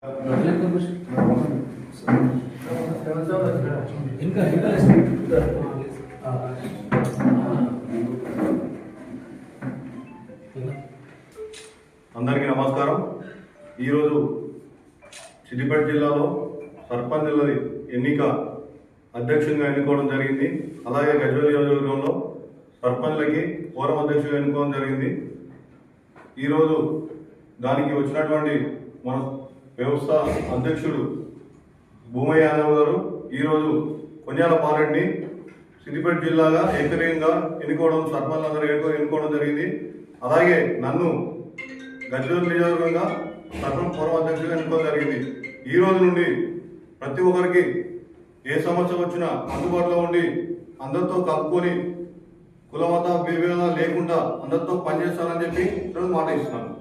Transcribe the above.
అందరికీ నమస్కారం. ఈరోజు సిద్దిపేట జిల్లాలో సర్పంచుల ఎన్నిక అధ్యక్షంగా ఎన్నుకోవడం జరిగింది. అలాగే గజ్వేల్ నియోజకవర్గంలో సర్పంచ్లకి ఫోరం అధ్యక్షుగా ఎన్నుకోవడం జరిగింది. ఈరోజు దానికి వచ్చినటువంటి మన వ్యవస్థ అధ్యక్షుడు భూమయ్య యాదవ్ గారు ఈరోజు కొన్యాల పాలెడ్ని సిద్దిపేట జిల్లాగా ఏకరీయంగా ఎన్నుకోవడం, సర్పంచ్లందరూ ఎన్నుకోవడం జరిగింది. అలాగే నన్ను గజ్వేల్ నియోజకవర్గంగా సర్పంచ్ ఫోరం అధ్యక్షుడిగా ఎన్నుకోవడం జరిగింది. ఈ రోజు నుండి ప్రతి ఒక్కరికి ఏ సమస్య వచ్చినా అందుబాటులో ఉండి అందరితో కలుపుకొని కులమత విభేదాలు లేకుండా అందరితో పనిచేస్తానని చెప్పి ఈరోజు మాట ఇస్తున్నాను.